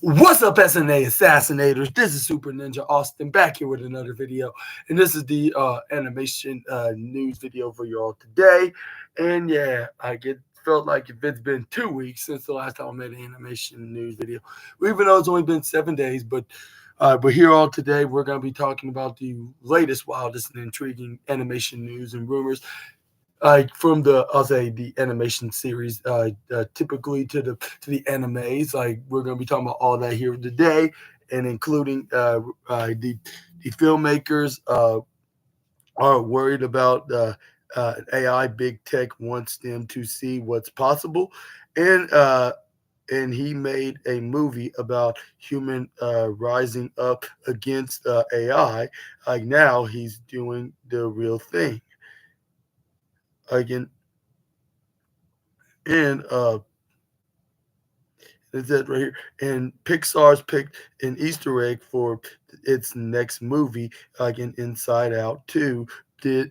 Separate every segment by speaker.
Speaker 1: What's up, SNA Assassinators? This is Super Ninja Austin back here with another video, and this is the animation news video for y'all today. And yeah, felt like if it's been 2 weeks since the last time I made an animation news video, even though it's only been 7 days. But here all today, we're gonna be talking about the latest, wildest, and intriguing animation news and rumors from the animation series, typically to the animes. Like, we're gonna be talking about all that here today, and including the filmmakers are worried about AI. Big tech wants them to see what's possible, and he made a movie about human rising up against AI. Like, now he's doing the real thing again. And it says right here, and Pixar's picked an Easter egg for its next movie, like in Inside Out 2. Did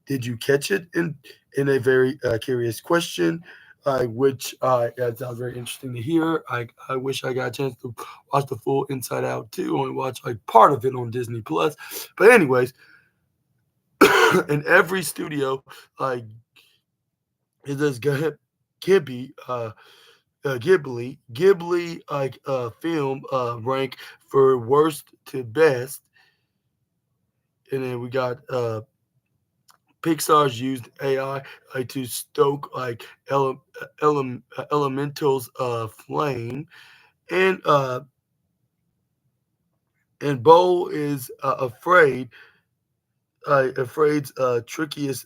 Speaker 1: you catch it? In a very curious question, which that sounds very interesting to hear. I wish I got a chance to watch the full Inside Out 2. Only watch like part of it on Disney Plus. But anyways, in every studio, like it says Ghibli, Ghibli like film rank for worst to best, and then we got Pixar's used AI to stoke like elementals flame, and Bo is afraid's trickiest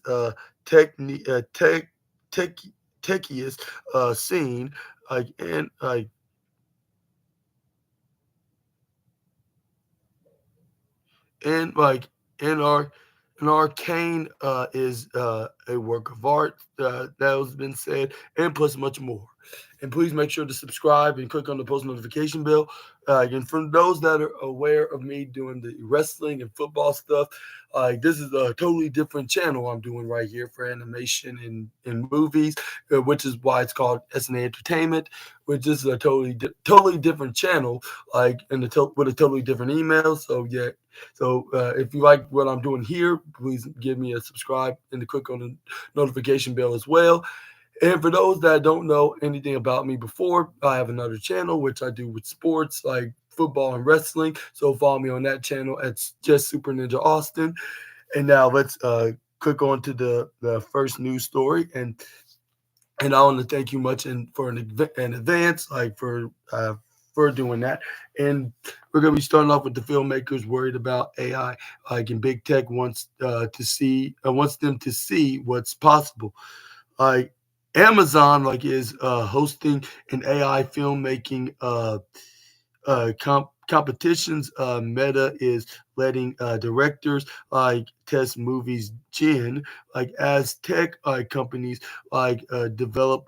Speaker 1: technique tech techiest scene, like and like in our an arcane is a work of art that has been said, and plus much more. And please make sure to subscribe and click on the post notification bell. And for those that are aware of me doing the wrestling and football stuff, this is a totally different channel I'm doing right here for animation and movies, which is why it's called SNA Entertainment, which is a totally different channel, like with a totally different email. So yeah, so if you like what I'm doing here, please give me a subscribe and to click on the notification bell as well. And for those that don't know anything about me before, I have another channel which I do with sports like football and wrestling. So follow me on that channel. It's just Super Ninja Austin. And now let's click on to the first news story. And I want to thank you much in advance, like for doing that. And we're gonna be starting off with the filmmakers worried about AI. Like, and big tech wants them to see what's possible. Like, Amazon is hosting an AI filmmaking competitions. Meta is letting directors test movies gen, as tech companies develop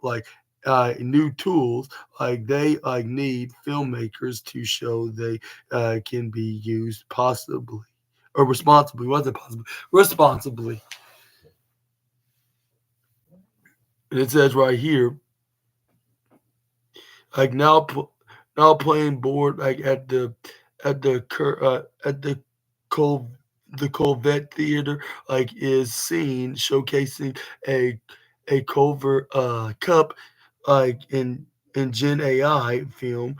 Speaker 1: new tools. They need filmmakers to show they can be used possibly or responsibly. Was it possible? Responsibly. And it says right here, like now playing board at the at Col the Colvette Theater is seen showcasing a Culver Cup in Gen AI film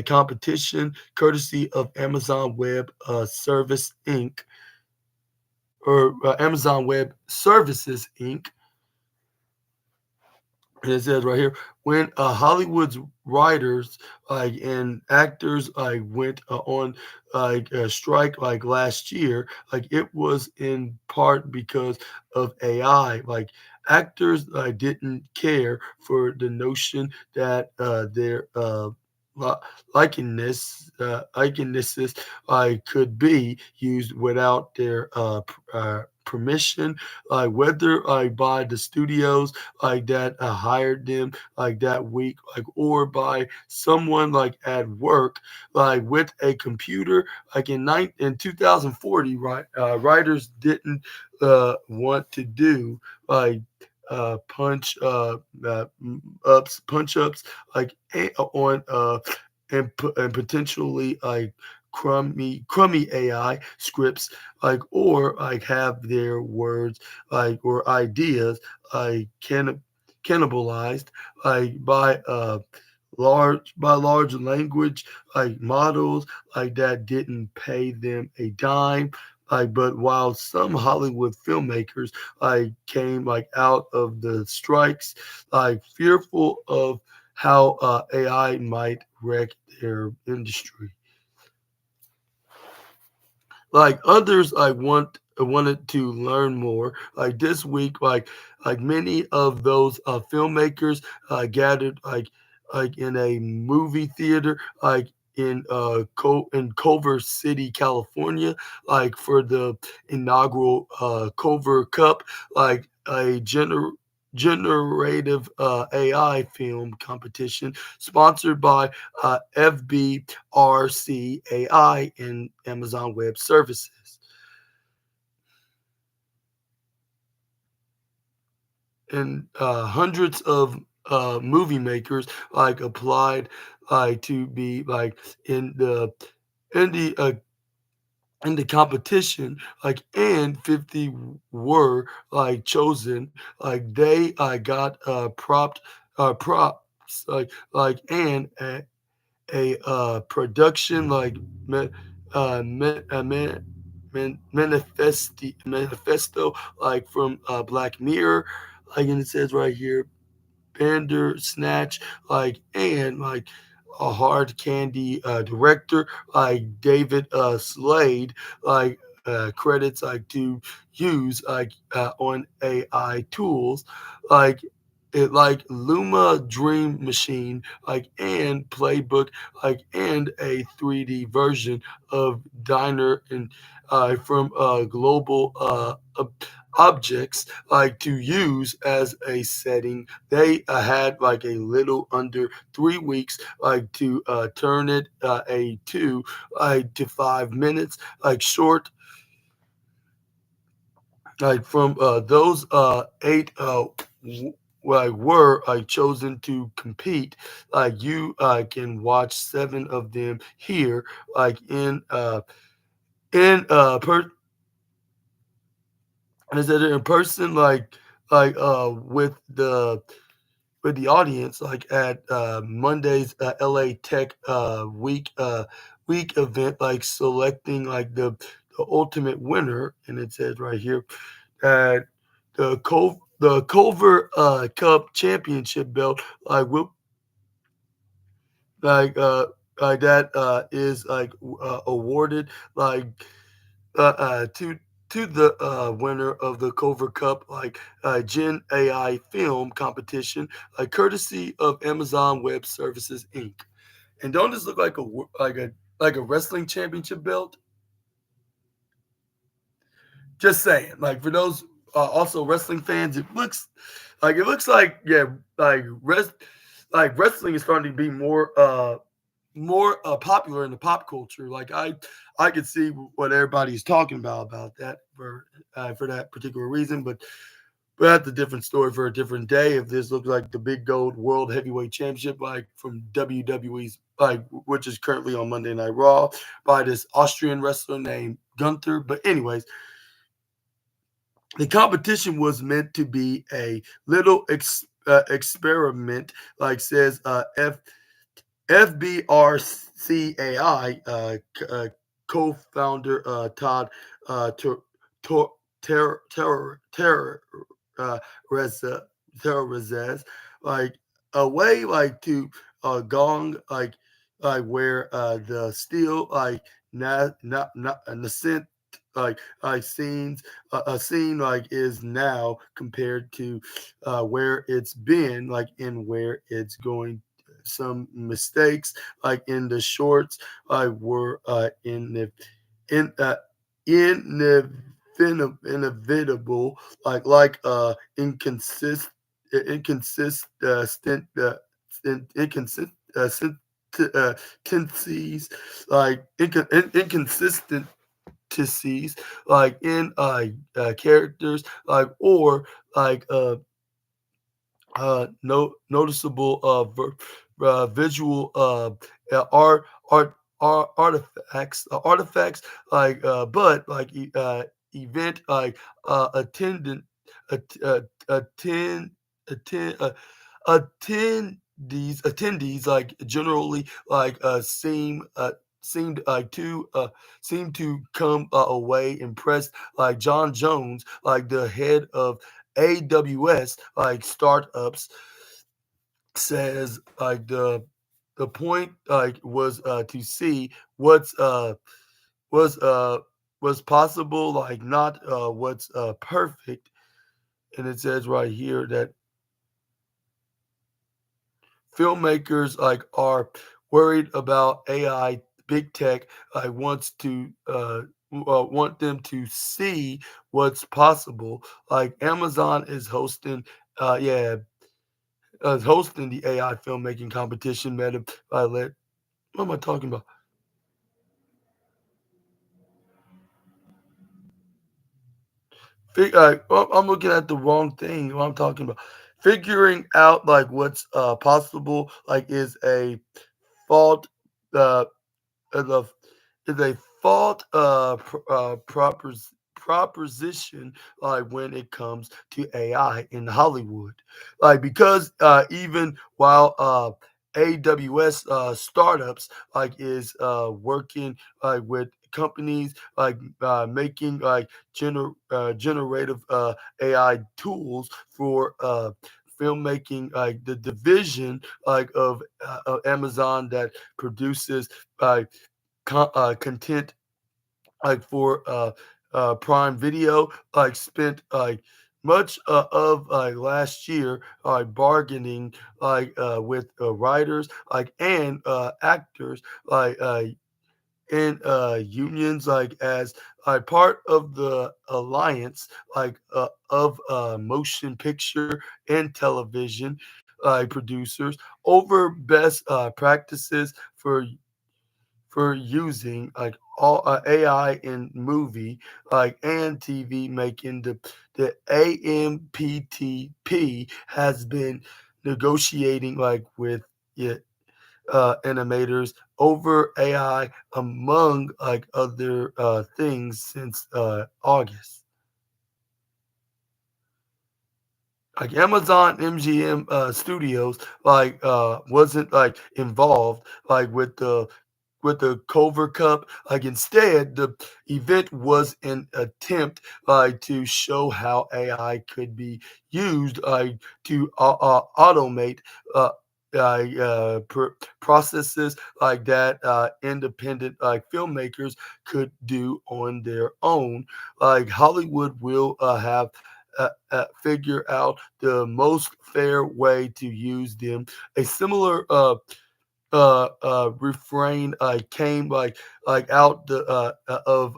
Speaker 1: competition, courtesy of Amazon Web Service Inc. or Amazon Web Services Inc. And it says right here, when Hollywood's writers and actors went on a strike last year, it was in part because of AI. Actors didn't care for the notion that their li- likenesses could be used without their permission, whether by the studios that hired them that week, or by someone at work with a computer. In 2040, right, writers didn't want to do punch ups like on and potentially like crummy AI scripts, like, or like have their words like or ideas like cannibalized like by large language like models like that didn't pay them a dime. Like, but while some Hollywood filmmakers like came like out of the strikes like fearful of how AI might wreck their industry. Like others, I wanted to learn more. Like this week, like many of those filmmakers gathered like in a movie theater, like in Culver City, California, like for the inaugural Culver Cup, like a generative AI film competition sponsored by FBRCAI and Amazon Web Services. And hundreds of movie makers like applied to be like in the in the uh, in the competition, like, and 50 were like chosen. Like they got props and a production like me, me, man, manifesto like from Black Mirror, like, and it says right here Bandersnatch, like, and like a hard candy director like David Slade, like credits like to use like on AI tools like like Luma Dream Machine, like, and Playbook, like, and a 3D version of Diner and from global objects like to use as a setting. They had like a little under 3 weeks like to turn it a 2 to 5 minutes like short, like from those eight like were like chosen to compete. Like you can watch 7 of them here, like in is it in person, with the audience, like at Monday's LA Tech week event, like selecting like the ultimate winner, and it says right here that the Culver Cup championship belt, like will like that is like awarded like to the winner of the Culver Cup, like Gen AI film competition, courtesy of Amazon Web Services Inc. And don't this look like like a wrestling championship belt? Just saying, like for those also wrestling fans, it looks like, yeah, like wrestling is starting to be more popular in the pop culture. Like I could see what everybody's talking about that for that particular reason, but that's a different story for a different day. If this looks like the big gold world heavyweight championship, like from WWE's, like, which is currently on Monday Night Raw by this Austrian wrestler named Gunther. But anyways, the competition was meant to be a little experiment, like says FBRCAI co-founder Todd Ter- Ter- uh, Reza, Terrazez, like a way like to gong like where the steel like not nascent scenes a scene like is now compared to where it's been like and where it's going. Some mistakes like in the shorts were in inevitable inconsistent inconsistent inconsistent tendencies like inconsistent like in characters like or like no noticeable visual art artifacts but like event attendant attend attend attendees like generally seemed seem to come away impressed. Like John Jones, like the head of AWS like startups, says like the point like was to see what's was was possible, like not what's perfect. And it says right here that filmmakers like are worried about AI. Big tech wants to want them to see what's possible. Like Amazon is hosting, yeah, hosting the AI filmmaking competition. Meta, let what am I talking about? Well, I'm looking at the wrong thing. What I'm talking about, figuring out like what's possible, like is a fault. Uh, the is a fault proposition when it comes to AI in Hollywood. Like because even while AWS startups is working with companies making generative AI tools for filmmaking, like the division of Amazon that produces uh, content for Prime Video, spent much of last year bargaining with writers and actors and unions as part of the alliance of motion picture and television producers over best practices for using all AI in movie and TV making. The AMPTP has been negotiating with yeah, animators over AI among other things since August. Like Amazon MGM Studios wasn't involved with the Culver Cup. Like instead, the event was an attempt to show how AI could be used to automate processes that independent filmmakers could do on their own. Like Hollywood will have figure out the most fair way to use them. A similar refrain came out of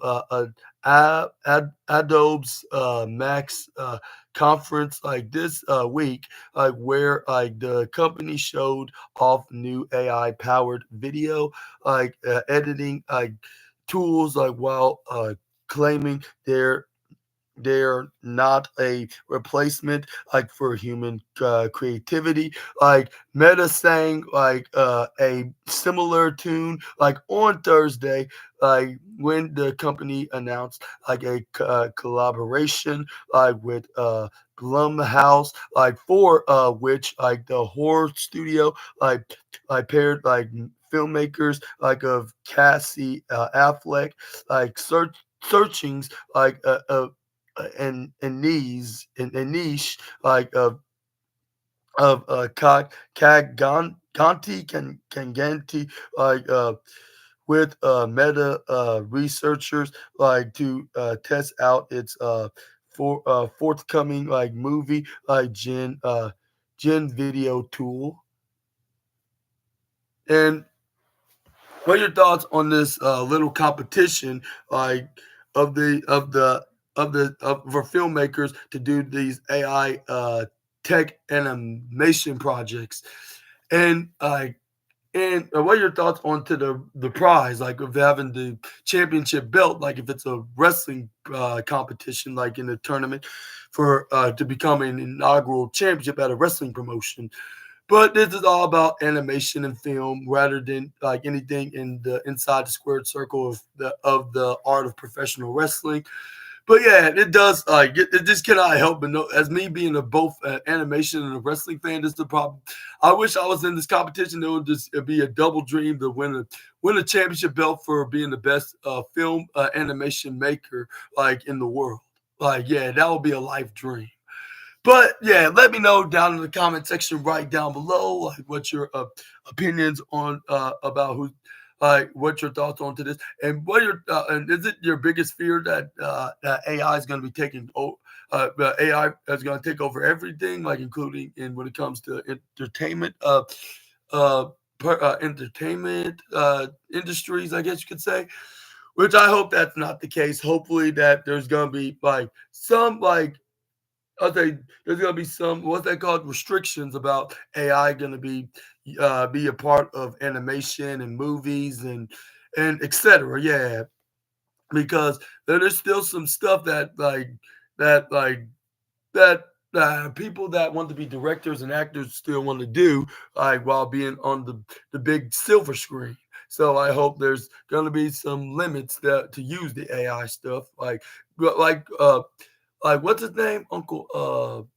Speaker 1: Adobe's Max conference this week, where the company showed off new AI powered video editing tools while claiming they're not a replacement for human creativity. Like Meta sang a similar tune on Thursday, when the company announced a collaboration with Blumhouse, for which the horror studio paired filmmakers of Cassie Affleck searchings and knees and niche of Kanganti with meta researchers to test out its forthcoming movie gen video tool. And what are your thoughts on this little competition like for filmmakers to do these AI tech animation projects? And what are your thoughts on to the prize, like of having the championship belt, like if it's a wrestling competition, like in a tournament for to become an inaugural championship at a wrestling promotion? But this is all about animation and film rather than like anything in the inside the squared circle of the art of professional wrestling. But yeah, it does. Like it just cannot help but know. As me being a both animation and a wrestling fan, this is the problem. I wish I was in this competition. It would just it'd be a double dream to win a championship belt for being the best film animation maker like in the world. Like yeah, that would be a life dream. But yeah, let me know down in the comment section right down below, like what your opinions on about who, like what your thoughts on to this, and what your and is it your biggest fear that that AI is going to be taking AI is going to take over everything, like including in when it comes to entertainment uh, entertainment industries, I guess you could say. Which I hope that's not the case. Hopefully that there's gonna be like some like I'll say there's gonna be some what's that called restrictions about AI gonna be a part of animation and movies and etc. Yeah, because there's still some stuff that like that people that want to be directors and actors still want to do like while being on the big silver screen. So I hope there's gonna be some limits that to use the AI stuff like like what's his name? Uncle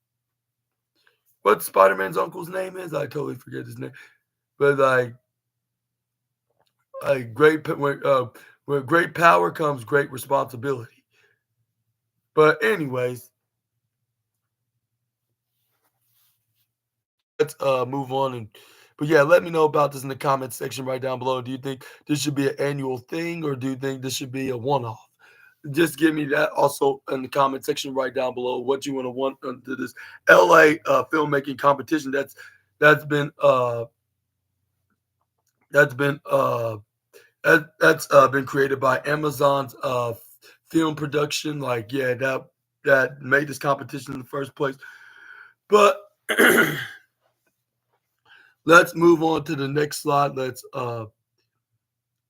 Speaker 1: what Spider-Man's uncle's name is? I totally forget his name. But like with great power comes great responsibility. But anyways, let's move on and but yeah, let me know about this in the comment section right down below. Do you think this should be an annual thing or do you think this should be a one-off? Just give me that also in the comment section right down below what you want to this LA filmmaking competition that's been uh that's been that's been created by Amazon's film production. Like, yeah, that made this competition in the first place. But let's move on to the next slide.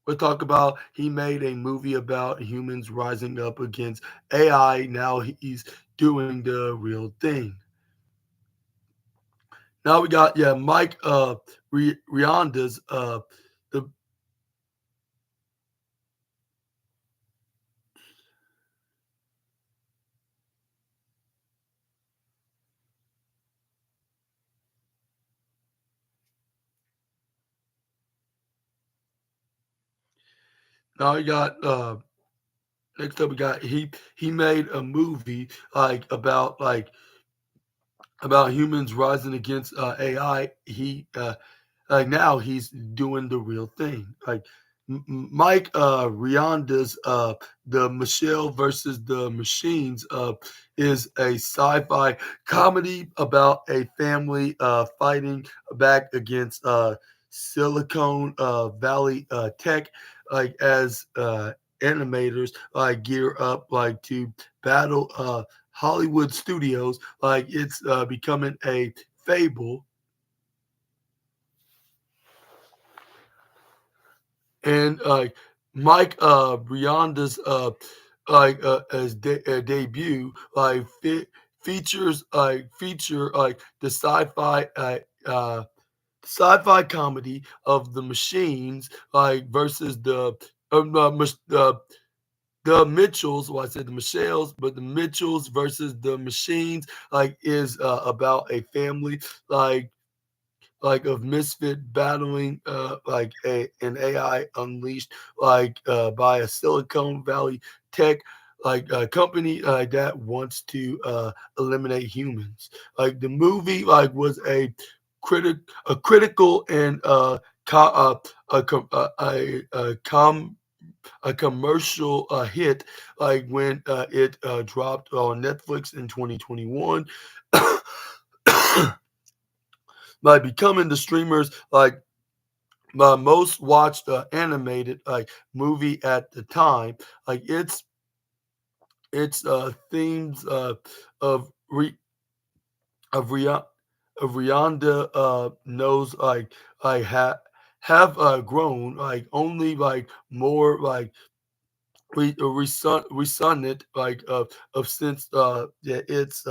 Speaker 1: We'll talk about he made a movie about humans rising up against AI. Now he's doing the real thing. Now we got yeah Mike Rionda's the now we got next up we got he made a movie about humans rising against AI. He like now he's doing the real thing. Like Mike Rionda's the Michelle versus the Machines is a sci-fi comedy about a family fighting back against Silicon Valley tech, like as animators like gear up like to battle Hollywood studios. Like it's becoming a fable and Mike Rionda's debut feature like the sci-fi comedy of the machines like versus the Mitchells. Well, I said the Michelles, but the Mitchells versus the machines like is about a family of misfit battling an AI unleashed by a Silicon Valley tech company that wants to eliminate humans. Like the movie was a critical and co- a, com- a commercial hit when it dropped on Netflix in 2021. By becoming the streamers my most watched animated movie at the time. Like its themes of re, of Ria, of Rihanna knows I have grown only more we son it like of since yeah, it's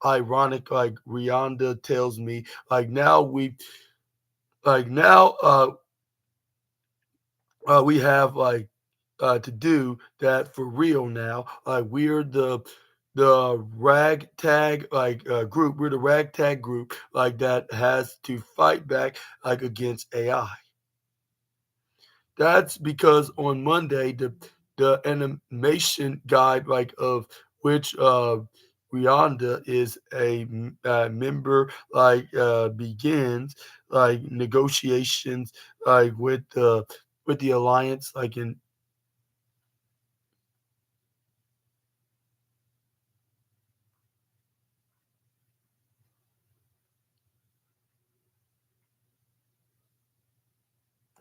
Speaker 1: ironic like Rihanna tells me like now like now we have like to do that for real now. Like we're the ragtag like group. We're the ragtag group like that has to fight back like against AI. That's because on Monday the animation guide like of which Rihanna is a member like begins like negotiations like with the alliance like in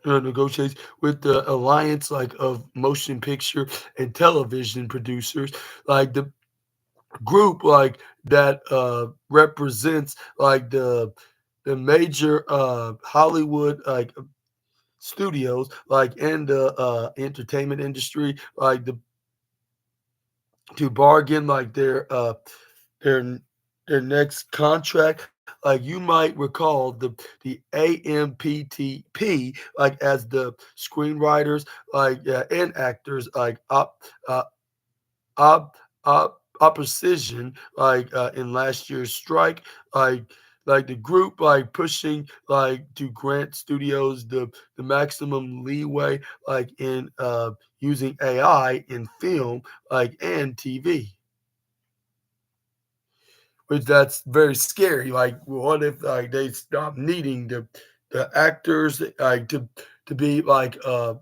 Speaker 1: negotiates with the alliance like of motion picture and television producers like the group like that represents like the major Hollywood like studios like and the entertainment industry like the to bargain like their their next contract. Like you might recall the AMPTP like as the screenwriters like and actors like op, opposition like in last year's strike like the group like pushing like to grant studios the maximum leeway like in using AI in film like and TV, which that's very scary. Like what if like they stop needing the actors like to be like to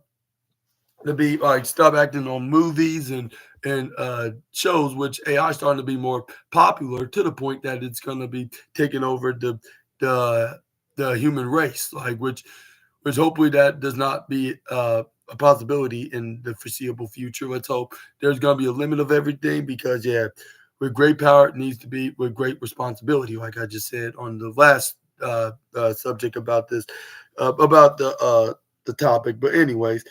Speaker 1: be like stop acting on movies and shows, which AI is starting to be more popular to the point that it's going to be taking over the the human race, like which hopefully that does not be a possibility in the foreseeable future. Let's hope there's going to be a limit of everything because yeah, with great power it needs to be with great responsibility, like I just said on the last subject about this about the topic. But anyways,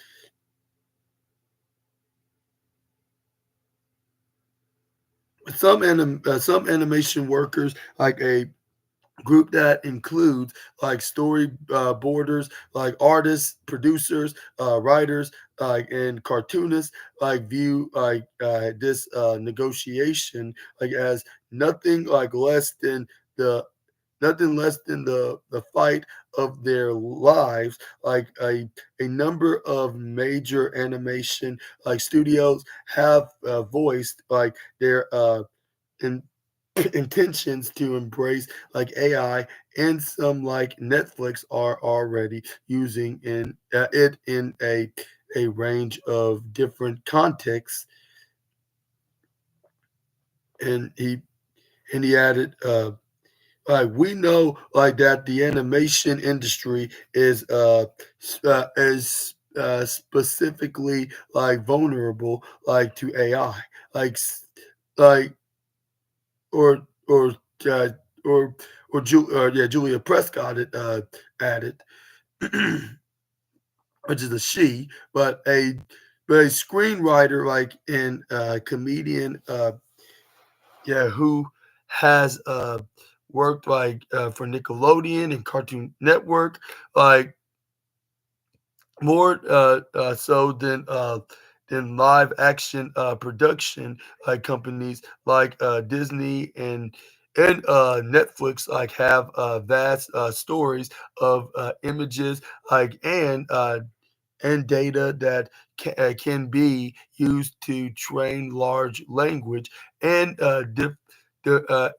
Speaker 1: some animation workers like a group that includes like story borders like artists producers writers like and cartoonists like view like this negotiation like as nothing like less than the nothing less than the fight of their lives like a number of major animation like studios have voiced like their in, intentions to embrace like AI, and some like Netflix are already using in it in a range of different contexts. And he added, like we know like that the animation industry is specifically like vulnerable like to AI, like like or uh, or yeah, Julia Prescott added, which is a she, but a screenwriter like and comedian, yeah, who has worked like for Nickelodeon and Cartoon Network, like more so than live action production like companies like Disney and Netflix like have vast stories of images like and data that can be used to train large language and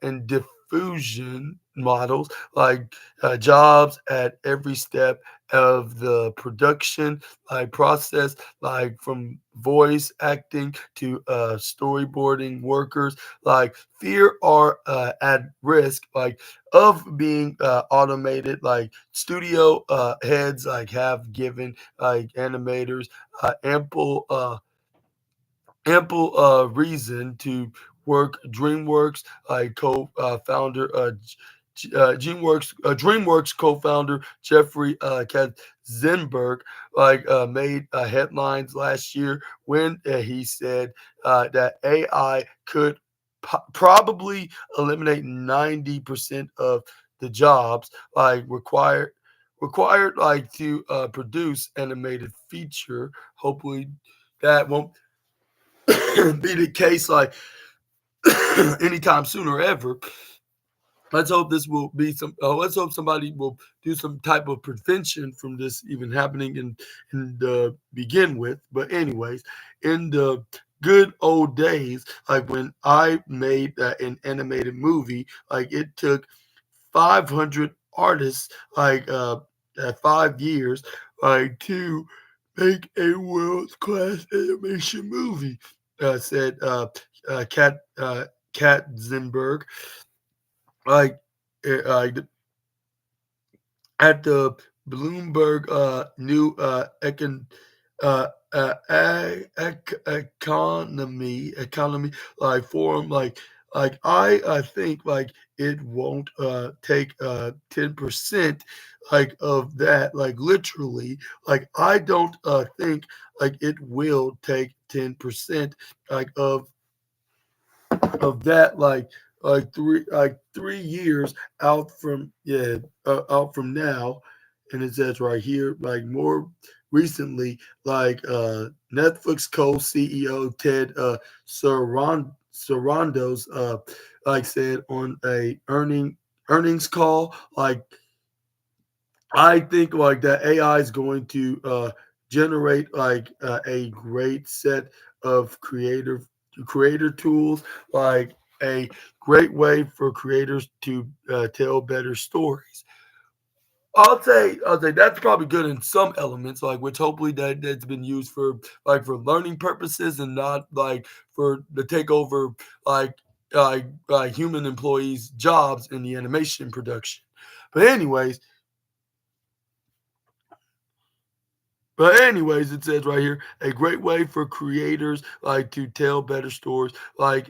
Speaker 1: and diffusion models like jobs at every step of the production like process, like from voice acting to storyboarding workers like fear are at risk like of being automated. Like studio heads like have given like animators ample reason to work DreamWorks like co-founder DreamWorks co-founder Jeffrey Katzenberg made headlines last year when he said that AI could probably eliminate 90% of the jobs required to produce animated feature. Hopefully, that won't be the case anytime sooner or ever. Let's hope this will be some. Let's hope somebody will do some type of prevention from this even happening in the begin with. But anyways, in the good old days, like when I made an animated movie, like it took 500 artists, at 5 years, to make a world class animation movie. Said Katzenberg like like at the Bloomberg new economy forum I think it won't take 10% of that literally I don't think it will take 10% of that like 3 years out from now. And it says right here more recently Netflix co-CEO Ted Sarandos said on a earnings call I think that AI is going to generate a great set of creator tools, a great way for creators to tell better stories. I'll say that's probably good in some elements, which hopefully that's been used for for learning purposes and not for the takeover human employees' jobs in the animation production. But anyways, it says right here a great way for creators to tell better stories.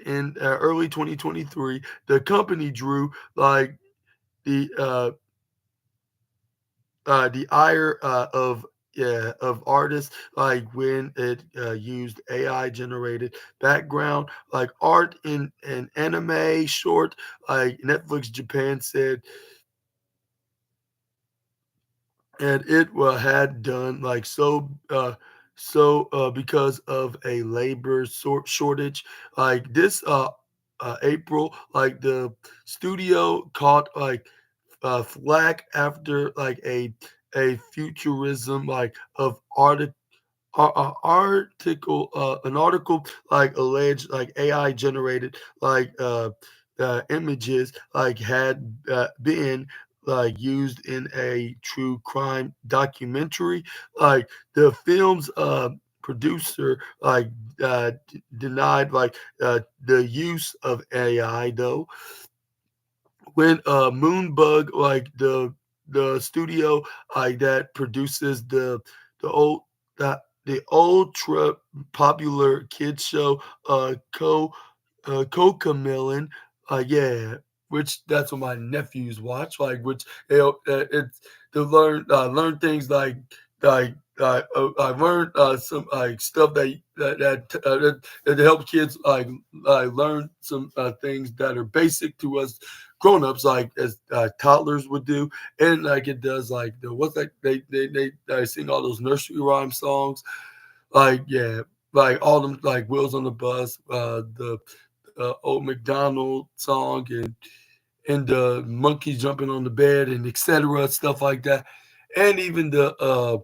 Speaker 1: In early 2023, the company drew the the ire of artists when it used AI generated background art in an anime short. Netflix Japan said and it had done because of a labor shortage this April the studio caught flack after a futurism of an article alleged AI generated images had been used in a true crime documentary. The film's producer denied the use of AI though when Moonbug, the studio that produces the old the ultra popular kids show, Cocomelon, yeah, which that's what my nephews watch, which it's to learn things I learned some stuff that help kids learn some things that are basic to us grown-ups as toddlers would do and it does the what's that they sing all those nursery rhyme songs yeah all them wheels on the bus the old McDonald song and the monkey jumping on the bed and etc. stuff like that, and even the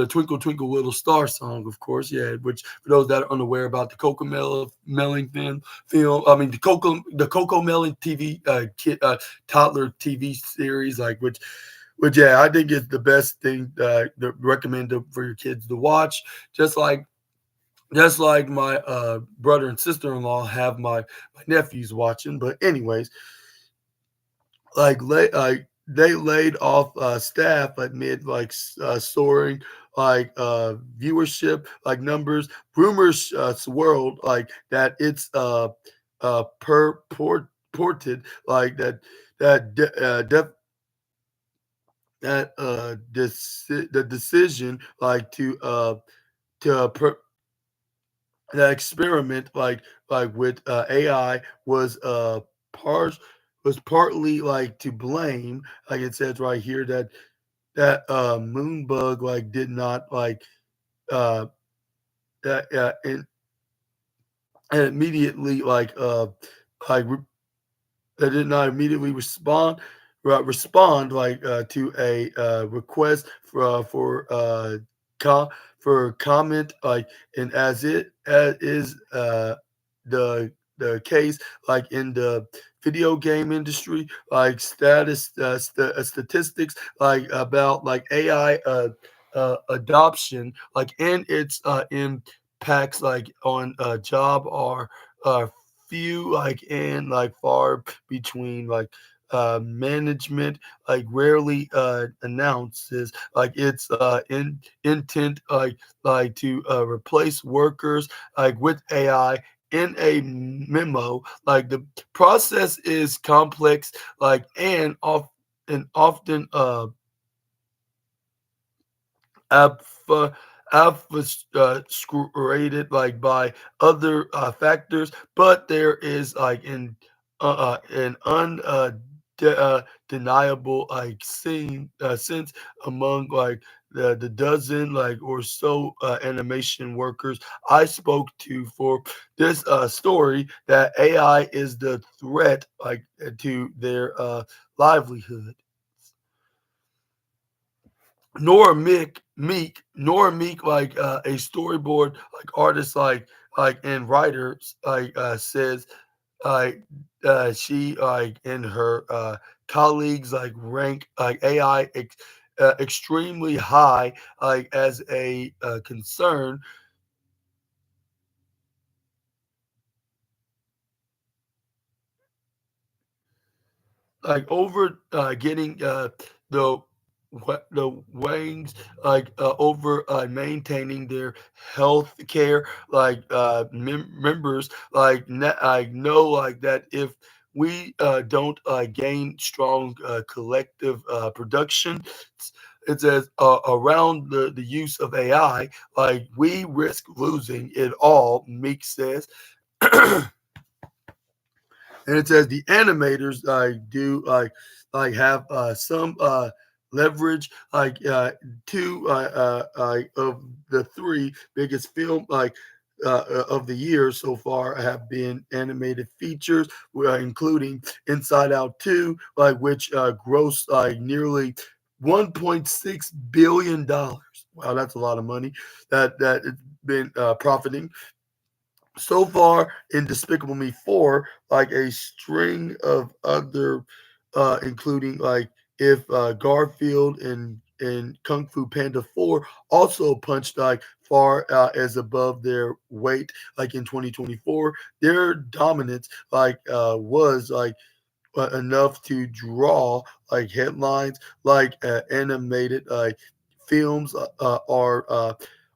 Speaker 1: Twinkle Twinkle Little Star song, of course, yeah. Which for those that are unaware about the Coco Melon film, I mean the Coco Melon TV toddler TV series, which yeah, I think is the best thing to recommend for your kids to watch. Just like my brother and sister-in-law have my nephews watching. But anyways, they laid off staff amid soaring viewership numbers. Rumors swirled that it's purported that that the decision like to that experiment with AI part was partly like to blame. Like it says right here that moon bug like did not uh and immediately like that did not immediately respond to a request co- for comment and as is the case in the video game industry statistics about AI adoption and its impacts on job are few and far between management rarely announces its intent to replace workers with AI in a memo. The process is complex and often obf- obfuscated by other factors, but there is an undeniable sense among the dozen or so animation workers I spoke to for this story that AI is the threat to their livelihood. Nora Meek, a storyboard artist, and writer, says she and her colleagues rank AI extremely high as a concern over getting the the wings over maintaining their health care members I know that if we don't gain strong collective production it says around the use of AI we risk losing it all. Meek says. And it says the animators do have some leverage two of the three biggest film of the year so far have been animated features including Inside Out 2 which grossed nearly $1.6 billion. Wow, that's a lot of money that it's been profiting so far in Despicable Me 4, a string of other, including if Garfield and Kung Fu Panda 4 also punched far as above their weight in 2024, their dominance was enough to draw headlines animated films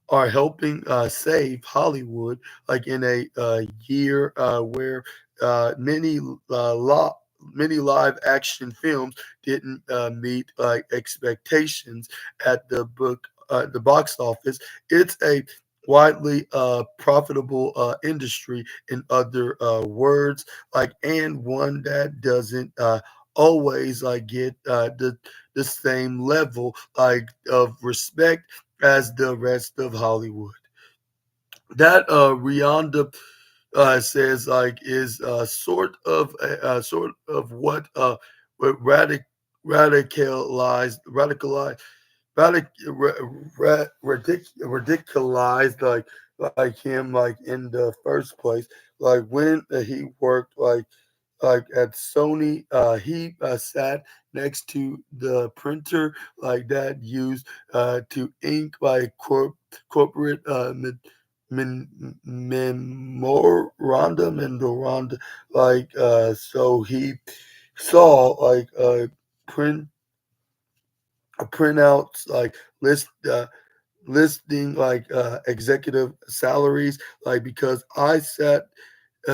Speaker 1: are helping save Hollywood in a year where many many live action films didn't meet expectations at the box office. It's a widely profitable industry in other words and one that doesn't always get the same level of respect as the rest of Hollywood. That Rihanna says is sort of what radicalized him in the first place when he worked at Sony. He sat next to the printer that used to ink corporate memorandum so he saw print printouts listing executive salaries because I sat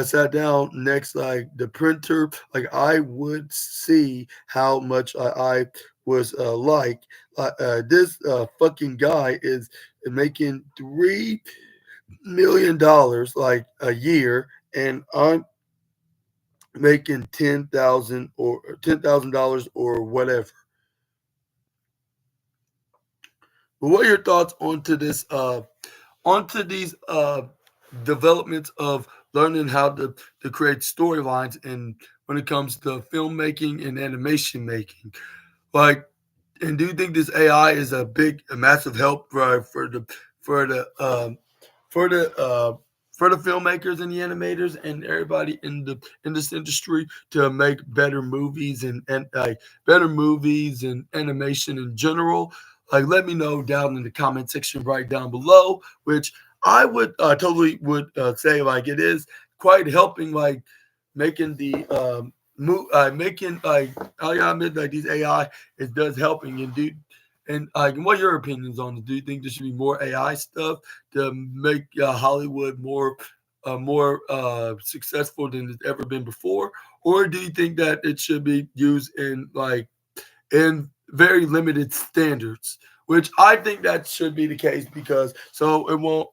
Speaker 1: sat down next like the printer, like I would see how much I was this fucking guy is making $3 million like a year, and I'm making 10,000 or whatever. But what are your thoughts onto these developments of learning how to create storylines and when it comes to filmmaking and animation making? Like, and do you think this AI is a massive help for the for the uh, for the filmmakers and the animators and everybody in this industry to make better movies and animation in general? Like, let me know down in the comment section right down below. Which I would totally would say like it is quite helping like making the making like I gotta admit like these AI it does helping and do and like what are your opinions on it? Do you think there should be more AI stuff to make Hollywood more successful than it's ever been before, or do you think that it should be used in very limited standards? Which I think that should be the case because so it won't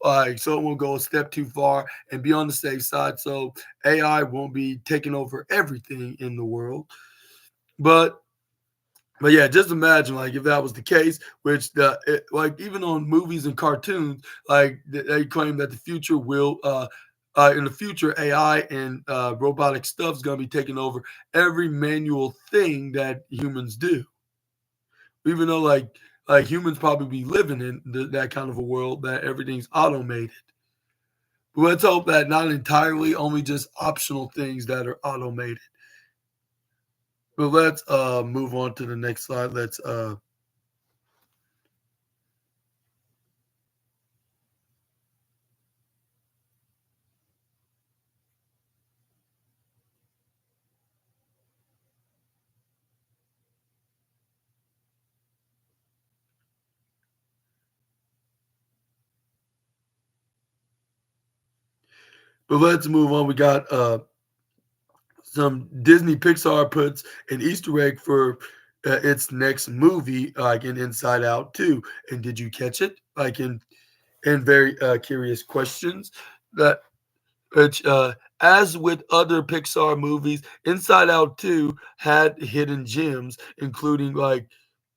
Speaker 1: go a step too far and be on the safe side. So AI won't be taking over everything in the world. But but yeah, just imagine like if that was the case, which like even on movies and cartoons, like they claim that the future will in the future AI and robotic stuff is going to be taking over every manual thing that humans do. Even though like humans probably be living in that kind of a world that everything's automated. But let's hope that not entirely, only just optional things that are automated. But let's move on to the next slide. Let's move on. We got some Disney Pixar puts an Easter egg for its next movie, like in Inside Out 2. And did you catch it? Like in very curious questions that which as with other Pixar movies, Inside Out 2 had hidden gems, including like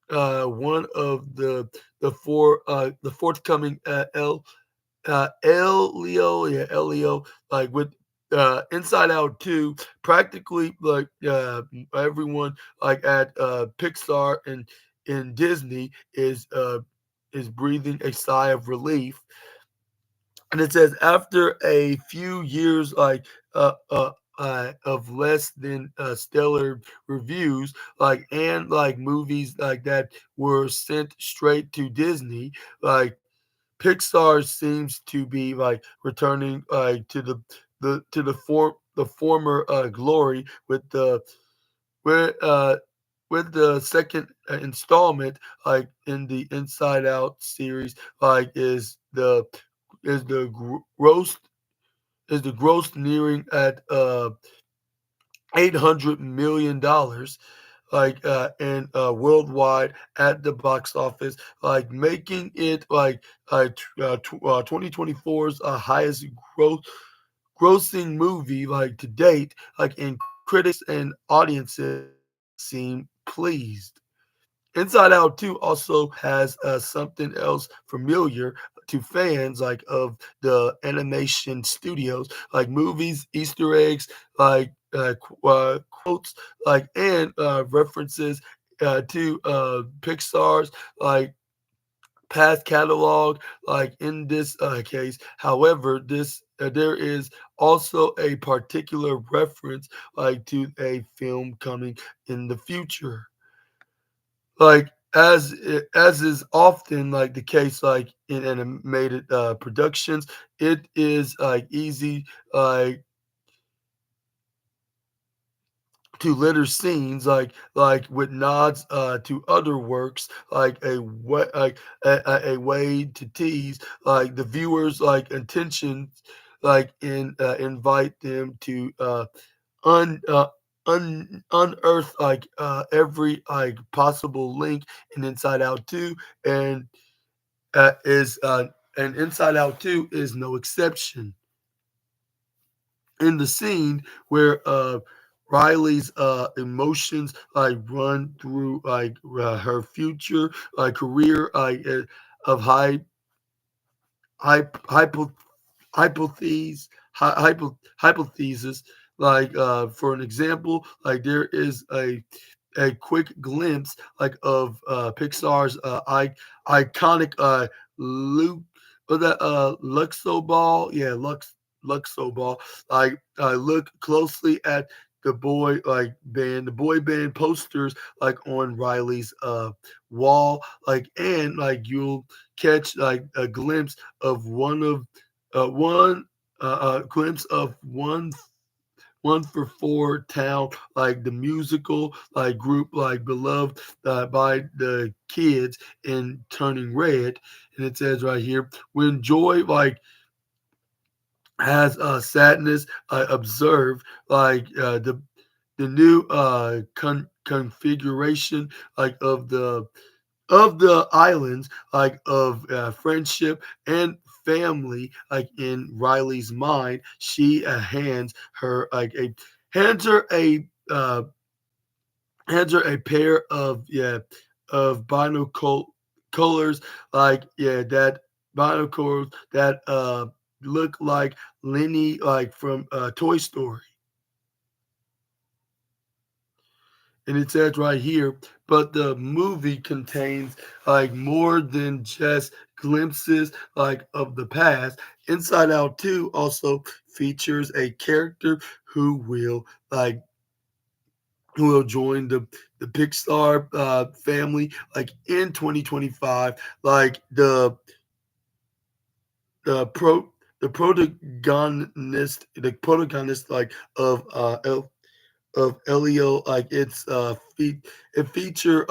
Speaker 1: one of the forthcoming Elio, like with Inside Out 2, practically like everyone like at Pixar and in Disney is breathing a sigh of relief. And it says after a few years of less than stellar reviews, like movies like that were sent straight to Disney, like Pixar seems to be like returning the former glory with uh with the second installment like in the Inside Out series like is the gross is the gross nearing at $800 million and worldwide at the box office, like making it 2024's highest grossing movie like to date, like and critics and audiences seem pleased. Inside Out 2 also has something else familiar to fans like of the animation studios, like movies, Easter eggs, quotes, like and references to Pixar's like past catalog. Like in this case, however, this there is also a particular reference like to a film coming in the future like as is often like the case like in animated productions it is like easy like to litter scenes like with nods to other works like a way to tease like the viewers like intentions invite them to un unearth every possible link in Inside Out 2, and is and Inside Out 2 is no exception. In the scene where Riley's emotions run through her future career of hypo hypothesis hypothesis for an example, there is a quick glimpse of Pixar's iconic Luke or that Luxo ball, yeah, Luxo ball. I look closely at the boy band posters on Riley's wall, and you'll catch a glimpse of one glimpse of one for four town, the musical group beloved by the kids in Turning Red. And it says right here, when joy has sadness observed, the new configuration of the islands, of friendship and family, in Riley's mind. She hands her a pair of, of binoculars, that binoculars that look like Lenny from Toy Story. And it says right here, but the movie contains more than just glimpses of the past. Inside Out 2 also features a character who will join the Pixar family in 2025, the pro the protagonist of Elio, it feature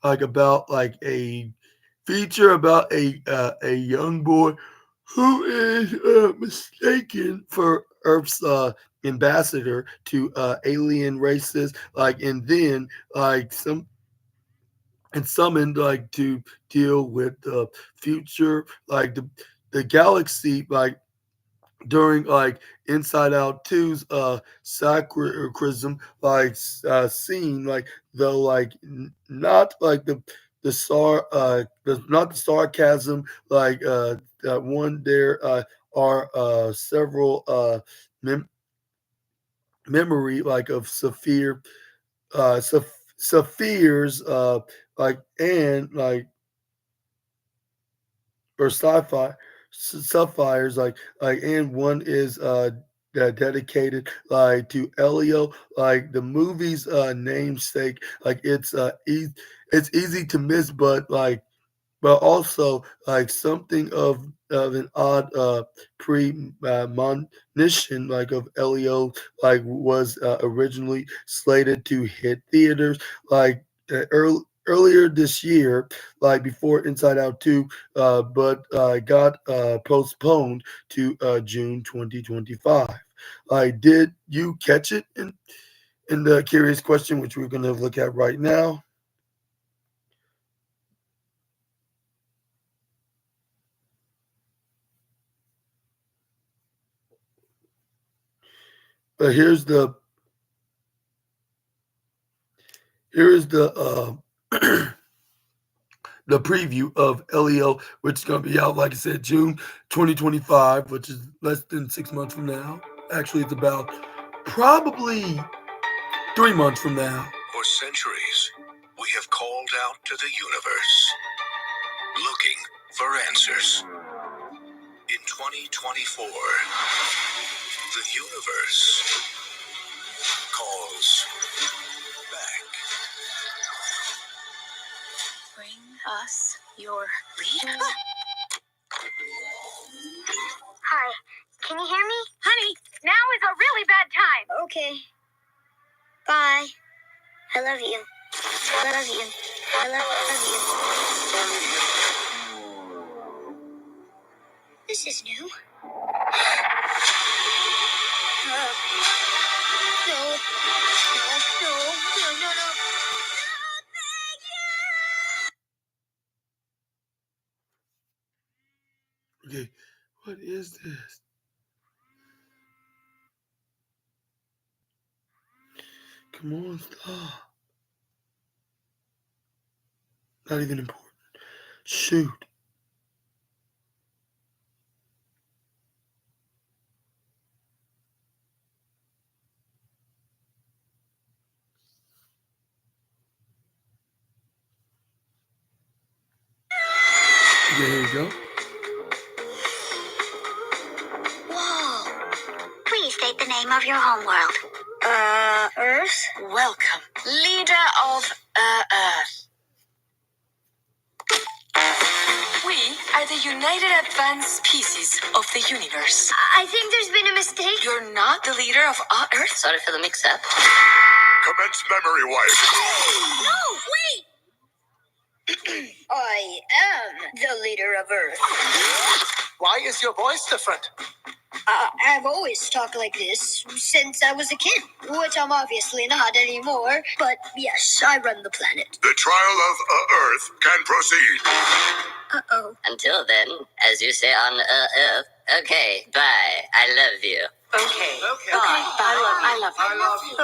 Speaker 1: about a feature about a young boy who is mistaken for Earth's ambassador to alien races, and then some and summoned to deal with the future, the galaxy, during Inside Out 2's sacrism scene, though not not the sarcasm one. There are several mem- memory of Saphire's and or sci-fi sapphires, and one is dedicated to Elio, the movie's namesake. It's easy to miss, but also something of an odd premonition of Elio, was originally slated to hit theaters earlier this year, before Inside Out 2, but got postponed to June 2025. Did you catch it in the curious question, which we're going to look at right now? But here's the the preview of Elio, which is going to be out, like I said, June 2025, which is less than 6 months from now. Actually, it's about probably 3 months from now.
Speaker 2: For centuries, we have called out to the universe, looking for answers. In 2024, the universe calls back.
Speaker 3: Bring us your lead.
Speaker 4: Hi, can you hear me?
Speaker 3: Honey,
Speaker 4: Now is a really bad time.
Speaker 5: Okay. Bye. I love you. I love you. I love you. This is new.
Speaker 1: Okay, what is this? Come on, stop. Not even important. Shoot. Okay, here we go.
Speaker 5: Whoa. Please state the name of your homeworld. Earth?
Speaker 3: Welcome, leader of Earth. We are the United Advanced Species of the universe.
Speaker 4: I think there's been a mistake.
Speaker 3: You're not the leader of Earth?
Speaker 5: Sorry for the mix-up.
Speaker 2: Commence memory wipe.
Speaker 4: No, wait!
Speaker 5: I am the leader of Earth.
Speaker 6: Why is your voice different?
Speaker 5: I've always talked like this since I was a kid, which I'm obviously not anymore. But yes, I run the planet.
Speaker 2: The trial of Earth can proceed.
Speaker 5: Uh-oh.
Speaker 7: Until then, as you say on Earth, okay, bye. I love you.
Speaker 3: Okay. Bye. I love you.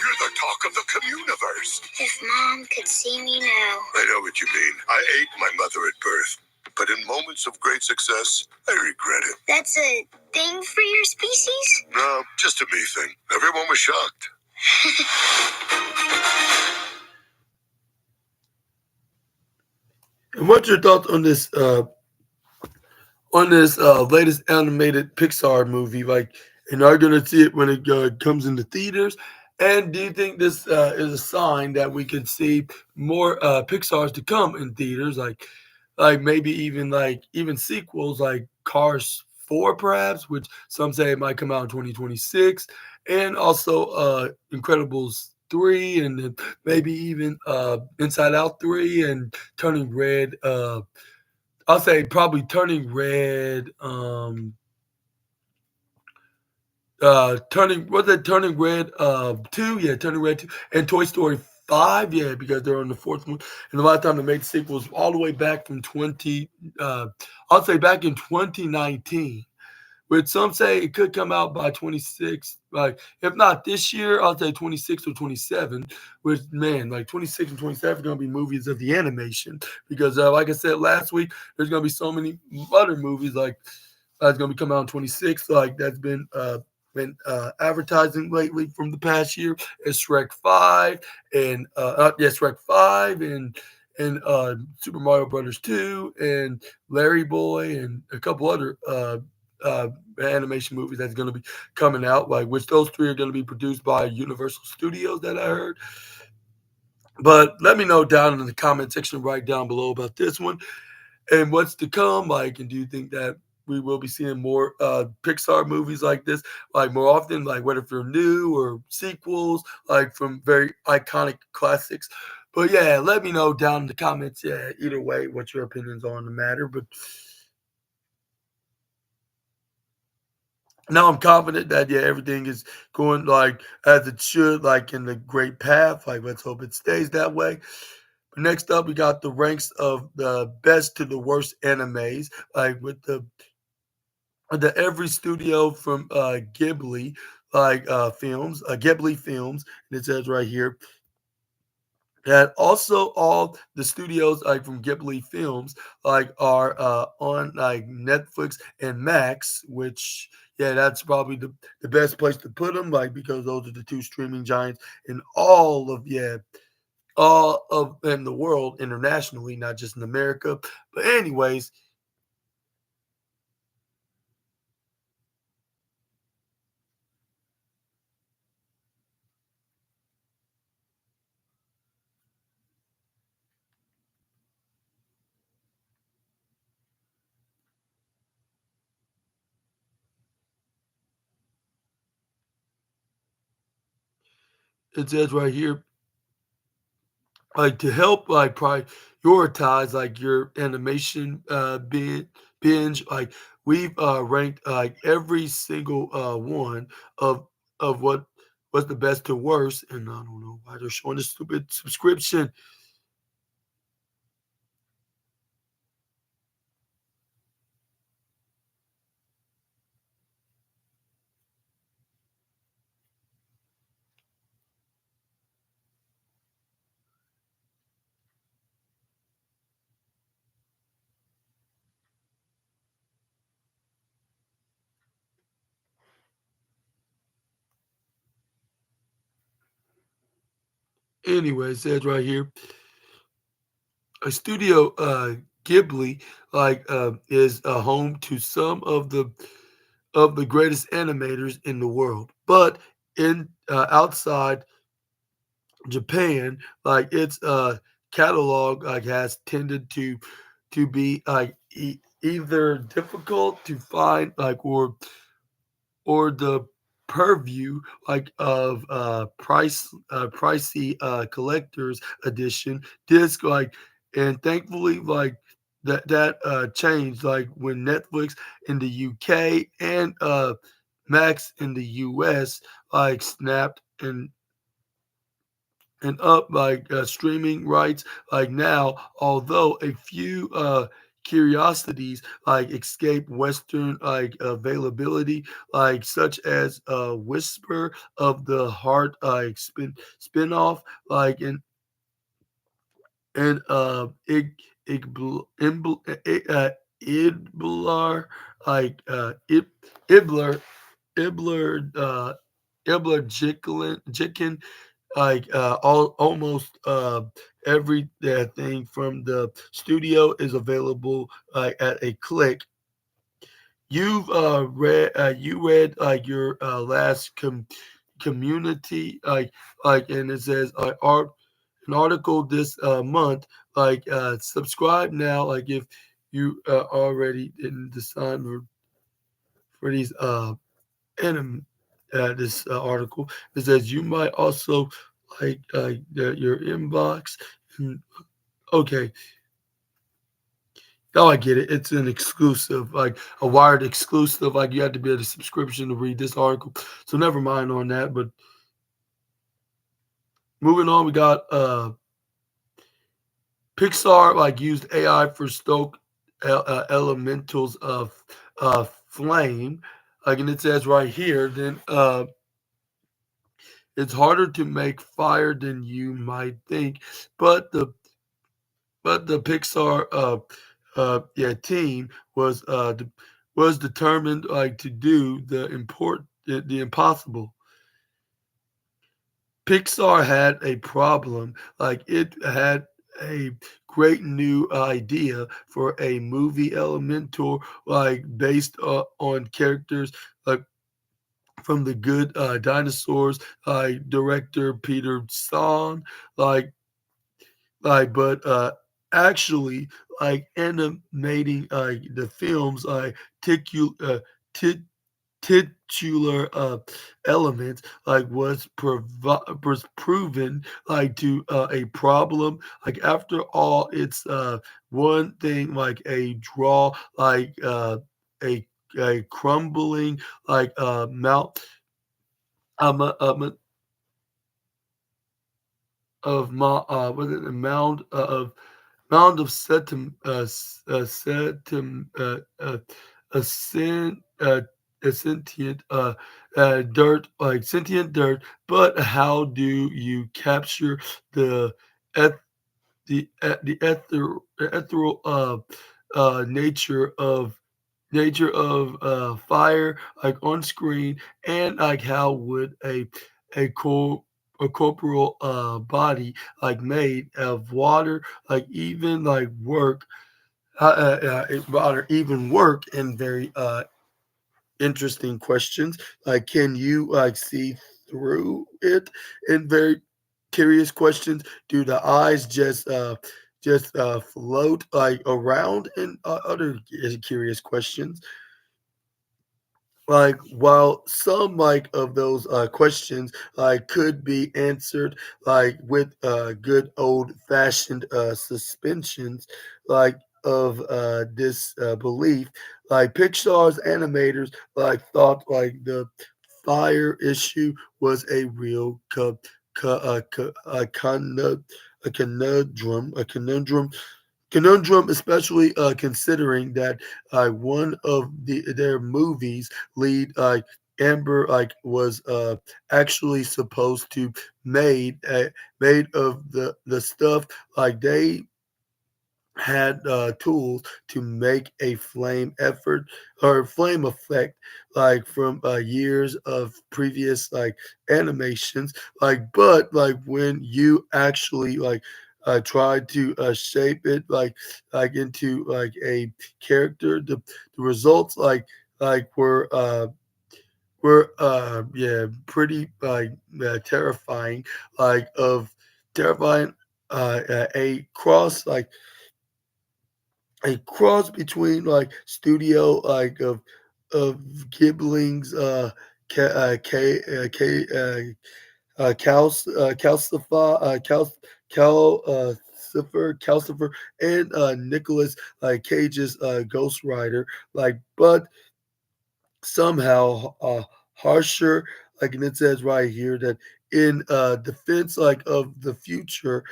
Speaker 2: You're the talk of the communiverse.
Speaker 5: If Mom could see me now.
Speaker 2: I know what you mean. I ate my mother at birth. But in moments of great success, I regret it.
Speaker 5: That's a thing for your species?
Speaker 2: No, just a me thing. Everyone was shocked.
Speaker 1: And what's your thoughts on this latest animated Pixar movie? Like, and are you gonna see it when it comes into theaters? And do you think this is a sign that we could see more Pixar's to come in theaters? Like maybe even sequels like Cars 4, perhaps, which some say might come out in 2026, and also Incredibles 3, and then maybe even Inside Out 3 and Turning Red. I'll say probably Turning Red. Turning was it Turning Red 2? Yeah, Turning Red 2 and Toy Story 5. Yeah, because they're on the fourth one. And a lot of time they made sequels all the way back from 20. I'll say back in 2019. Which some say it could come out by 26. Like if not this year, I'll say 26 or 27. Which man, like 26 and 27 are gonna be movies of the animation because, like I said last week, there's gonna be so many other movies like that's gonna be coming out in 26. Like that's been advertising lately from the past year is Shrek 5 and Shrek 5 and Super Mario Brothers 2 and Larry Boy and a couple other uh, animation movies that's going to be coming out, like which those three are going to be produced by Universal Studios that I heard. But let me know down in the comment section right down below about this one and what's to come. Like, and do you think that we will be seeing more Pixar movies like this, like more often, like whether they're new or sequels, like from very iconic classics? But yeah, let me know down in the comments. Yeah, either way, what your opinions are on the matter. But now I'm confident that yeah, everything is going like as it should, like in the great path. Like let's hope it stays that way. But next up, we got the ranks of the best to the worst animes, like with the every studio from Ghibli, like Ghibli films, and it says right here that also all the studios like from Ghibli films like are on like Netflix and Max, which yeah, that's probably the best place to put them, like because those are the two streaming giants in all of in the world internationally, not just in America. But anyways, it says right here like to help like prioritize like your animation binge like we've ranked like every single one of what's the best to worst, and I don't know why they're showing this stupid subscription. Anyway, it says right here, a studio Ghibli is home to some of the greatest animators in the world, but in outside Japan, its catalog has tended to be either difficult to find or the purview of pricey collector's edition disc and thankfully that changed when Netflix in the UK and Max in the US snapped and up streaming rights now, although a few curiosities escape western availability such as Whisper of the Heart spin-off and Iblar like Ibler Ibler Ibler Jicken almost every thing from the studio is available at a click. You read your last community and it says art an article this month subscribe now if you already didn't decide for these this article. It says you might also your inbox. Okay, now I get it. It's an exclusive, a wired exclusive. You had to be at a subscription to read this article. So never mind on that. But moving on, we got Pixar used AI for stoke elementals of flame. And it says right here, then it's harder to make fire than you might think, but the Pixar team was determined to do the impossible. Pixar had a problem, it had a great new idea for a movie Elementor based on characters from the Good Dinosaurs director Peter Son but actually animating the films tit- titular elements was proven to a problem after all it's one thing a draw a crumbling mount of my what is it, a mound of ascent, a sentient dirt, sentient dirt. But how do you capture the eth- the ethereal nature of fire on screen, and how would a core a corporal body made of water even work water even work in very interesting questions can you see through it in very curious questions do the eyes just float around in other curious questions while some of those questions could be answered with good old fashioned suspensions of disbelief Pixar's animators thought the fire issue was a real conundrum, especially considering that one of their movies lead Amber was actually supposed to made of the stuff they had tools to make a flame effort or flame effect like from years of previous like animations but when you actually try to shape it into like a character, the results were yeah pretty terrifying, of terrifying, a cross a cross between like studio of Gibling's Calcifer and Nicholas Cage's Ghost Rider, but somehow harsher, and it says right here that in defense of the future,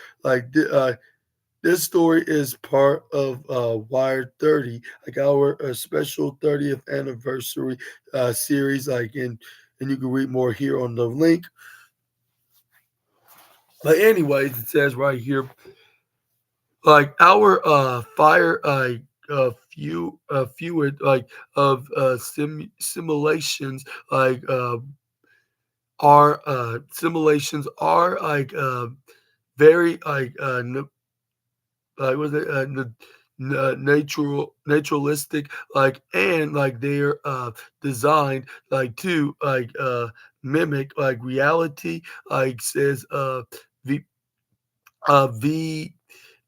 Speaker 1: this story is part of Wired 30, our special 30th anniversary series. And you can read more here on the link. But anyways, it says right here, our fire fluid of simulations are very was it naturalistic, and they're designed to mimic reality, says v v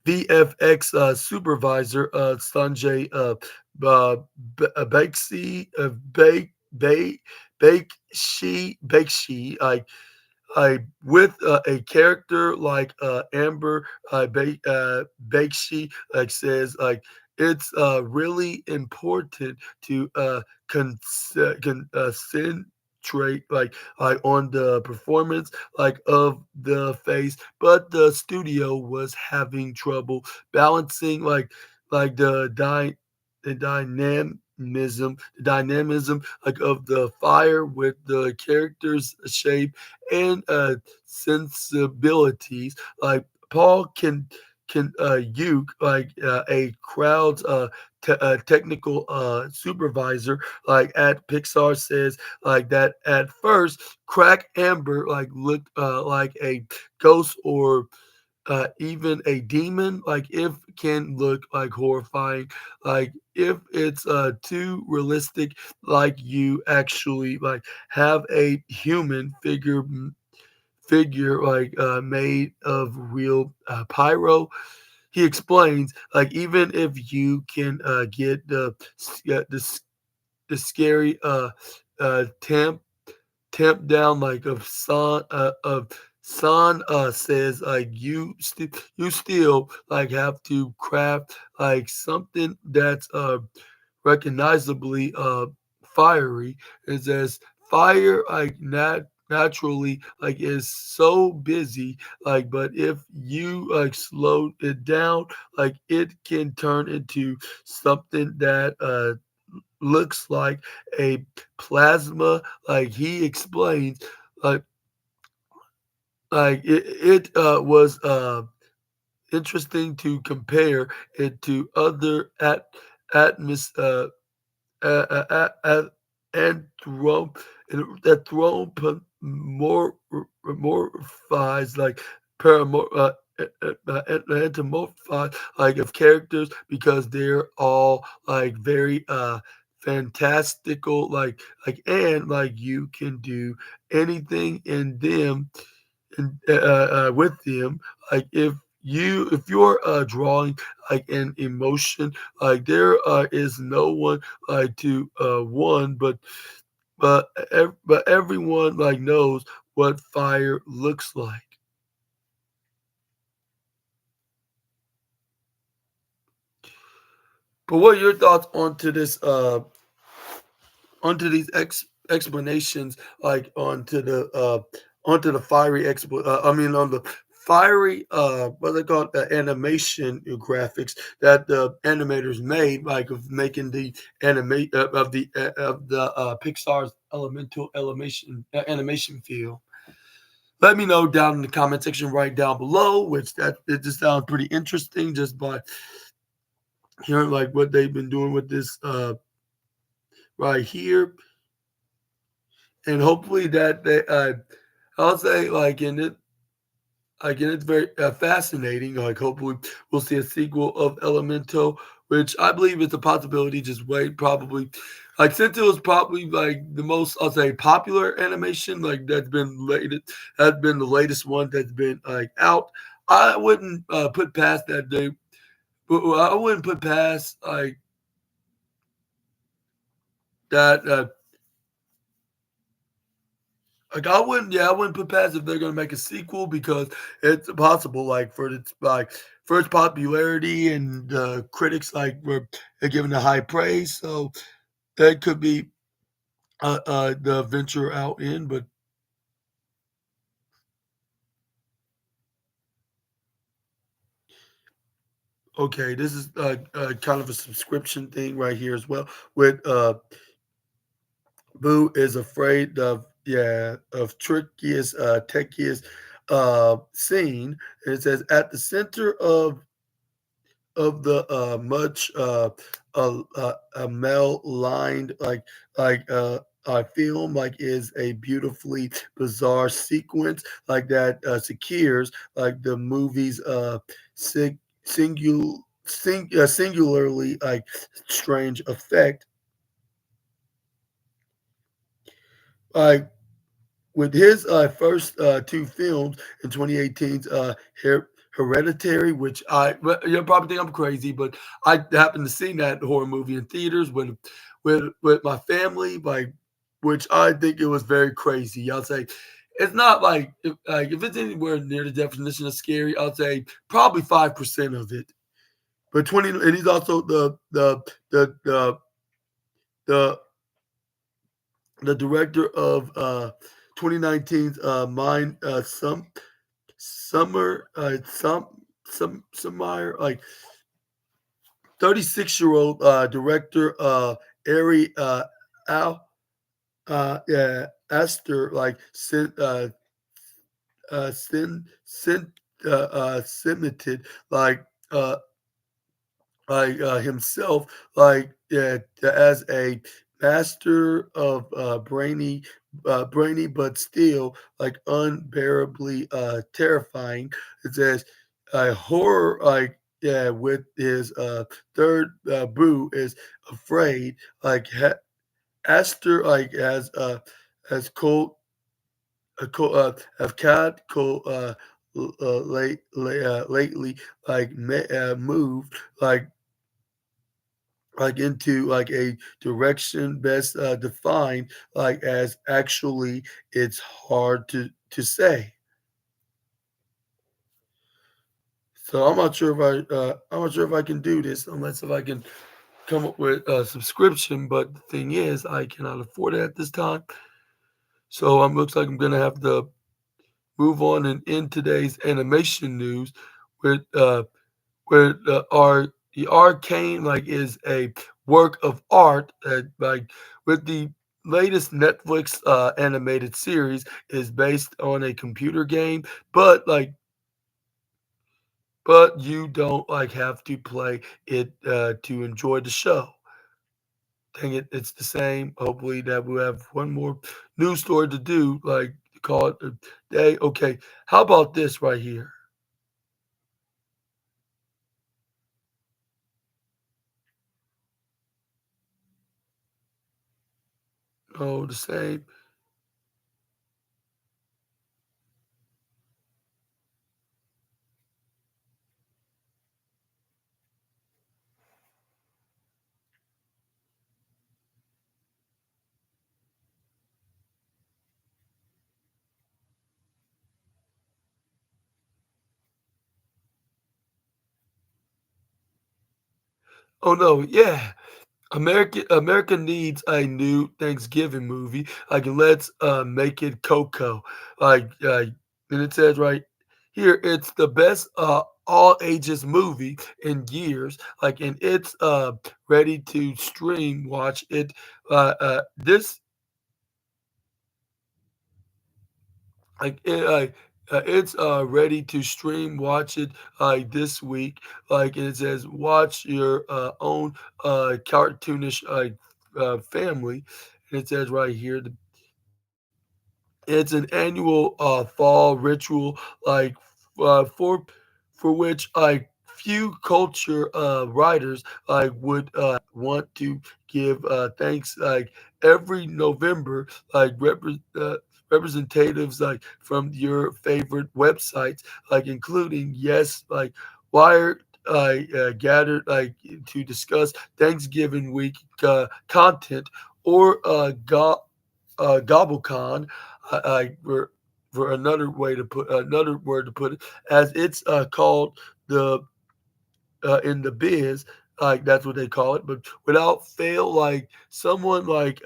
Speaker 1: VFX supervisor Sanjay Bakshi Bakshi, with a character like Amber Bakshi, says it's really important to concentrate on the performance of the face, but the studio was having trouble balancing the dynamism of the fire with the character's shape and sensibilities. Paul can Uke, a crowd's technical supervisor at Pixar, says that at first Crack Amber looked like a ghost or even a demon, if can look horrifying, if it's too realistic, you actually have a human figure made of real pyro. He explains even if you can get the scary temp down of San, says you still have to craft something that's recognizably fiery. It says fire naturally is so busy, but if you slow it down, it can turn into something that looks like a plasma, he explains. It was interesting to compare it to other atmos anthrop anthropomorphized paramor anthropomorphized of characters, because they're all very fantastical, and you can do anything in them and with them, if you're drawing an emotion, there is no one to one, but everyone knows what fire looks like. But what are your thoughts onto this onto these explanations, onto the fiery I mean, on the fiery what they call it, the animation graphics that the animators made, of making the animate of the Pixar's elemental animation feel. Let me know down in the comment section right down below, which that it just sounds pretty interesting just by hearing like what they've been doing with this right here, and hopefully that they I'll say it's very fascinating. Like hopefully we'll see a sequel of Elemental, which I believe is a possibility. Just wait, probably. Like since it was probably like the most, I'll say, popular animation, like that's been the latest one that's been like out. I wouldn't put past that they, but I wouldn't put past that. Like I wouldn't put past if they're gonna make a sequel because it's possible. For its popularity and critics were giving it high praise, so that could be the venture out in. But okay, this is kind of a subscription thing right here as well. With Boo is afraid of trickiest techiest scene. And it says at the center of the much a male lined film is a beautifully bizarre sequence that secures the movie's singularly strange effect like with his first two films in 2018's Hereditary, which you'll probably think I'm crazy, but I happened to see that horror movie in theaters with my family, which I think it was very crazy. I'll say it's not if it's anywhere near the definition of scary, I'll say probably 5% of it. But 20, and he's also the the director of 2019's Mind Summer Summer 36-year-old director Ari Al yeah Esther cemented uh himself as a master of brainy but still unbearably terrifying. It says horror with his third boo is afraid Aster has cold have cat cold lately moved into a direction best defined as actually it's hard to say. So I'm not sure if I can do this unless if I can come up with a subscription. But the thing is, I cannot afford it at this time. So looks like I'm gonna have to move on and end today's animation news with where the arcane is a work of art that with the latest Netflix animated series is based on a computer game, but you don't have to play it to enjoy the show. Dang it, it's the same. Hopefully that we'll have one more news story to do, call it a day. Okay, how about this right here? Oh, the same. Oh no, yeah. America needs a new Thanksgiving movie. Let's make it Coco. And it says right here, it's the best all ages movie in years. And it's ready to stream. Watch it. This like it, It's ready to stream. Watch it this week. Like it says, watch your own cartoonish family. And it says right here, it's an annual fall ritual, like for which like few culture writers like would want to give thanks like every November, like representatives like from your favorite websites, like including yes, like Wired. Gathered like to discuss Thanksgiving week content or GobbleCon, for another word to put it, as it's called the in the biz, like that's what they call it. But without fail, like someone like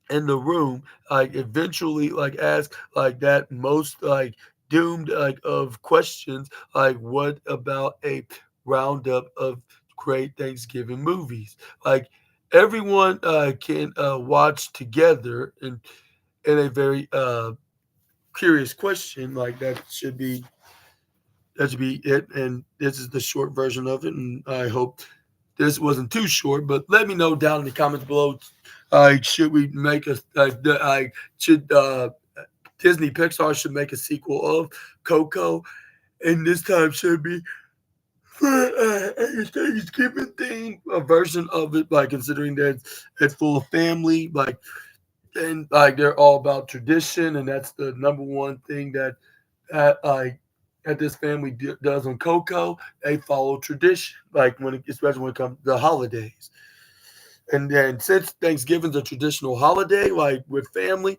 Speaker 1: in the room, like eventually like ask like that most like doomed like of questions, like what about a roundup of great Thanksgiving movies? Like everyone can watch together in a very curious question. Like that should be it. And this is the short version of it. And I hope this wasn't too short. But let me know down in the comments below. Should we make a should Disney Pixar should make a sequel of Coco, and this time should be for a Thanksgiving theme, a version of it, like considering that it's full of family, like and like they're all about tradition, and that's the number one thing that like that this family does on Coco. They follow tradition, like especially when it comes to the holidays. And then since Thanksgiving's a traditional holiday, like with family,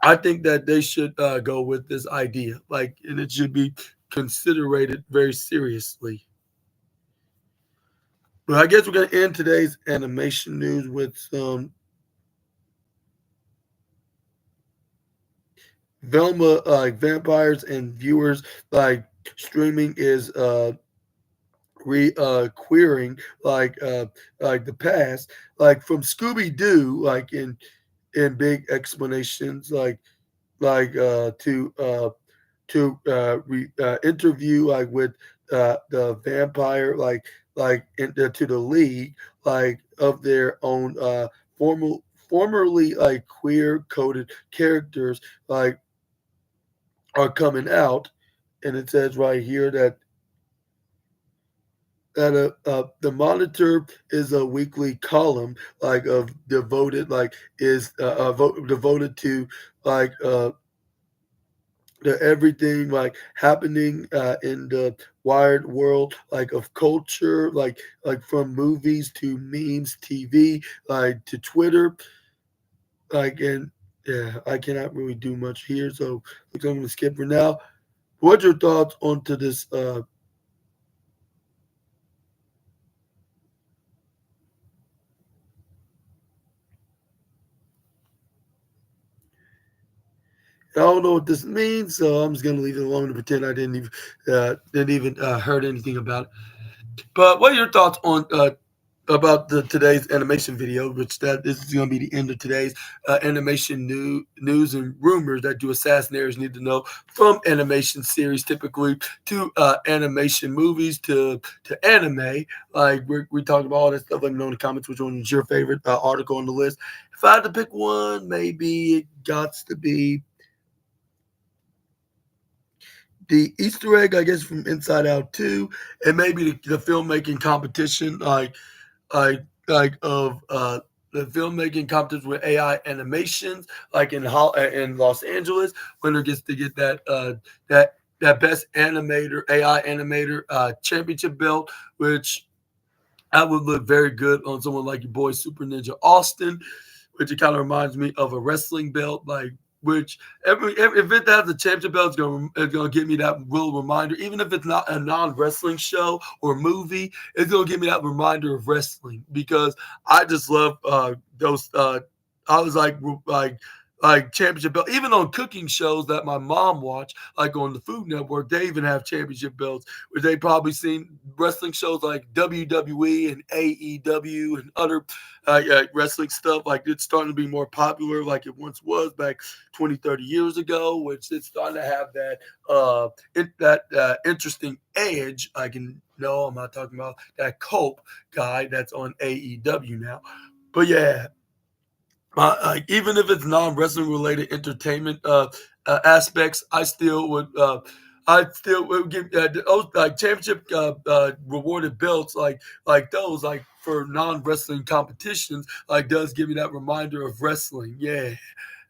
Speaker 1: I think that they should go with this idea, like, and it should be considered very seriously. But I guess we're gonna end today's animation news with some Velma like vampires and viewers like streaming is re queering like the past, like from Scooby Doo, like in big explanations, to interview like with the vampire to the league like of their own formerly like queer coded characters like are coming out. And it says right here that the monitor is a weekly column like of devoted like is devoted to like the everything like happening in the wired world like of culture, like from movies to memes, TV, like to Twitter, like and yeah, I cannot really do much here, so I'm going to skip for now. What's your thoughts onto this I don't know what this means, so I'm just gonna leave it alone and pretend I didn't even heard anything about it. But what are your thoughts on about the today's animation video? Which that this is gonna be the end of today's animation news and rumors that you assassinators need to know, from animation series typically to animation movies to anime. Like we talked about all that stuff. Let me know in the comments which one is your favorite article on the list. If I had to pick one, maybe it got to be the Easter egg, I guess, from Inside Out 2, and maybe the filmmaking competition, like of the filmmaking competition with AI animations, like in Los Angeles, winner gets to get that best animator AI animator championship belt, which that would look very good on someone like your boy Super Ninja Austin, which it kind of reminds me of a wrestling belt, like which if it has a championship belt, it's gonna give me that real reminder. Even if it's not a non-wrestling show or movie, it's gonna give me that reminder of wrestling, because I just love those. I was like championship belt. Even on cooking shows that my mom watched, like on the Food Network, they even have championship belts, which they probably seen wrestling shows like WWE and AEW and other wrestling stuff, like it's starting to be more popular like it once was back 20, 30 years ago, which it's starting to have that interesting edge. I'm not talking about that Cope guy that's on AEW now. But yeah, even if it's non-wrestling related entertainment aspects, I still would give those like championship rewarded belts like those like for non-wrestling competitions like does give me that reminder of wrestling. Yeah.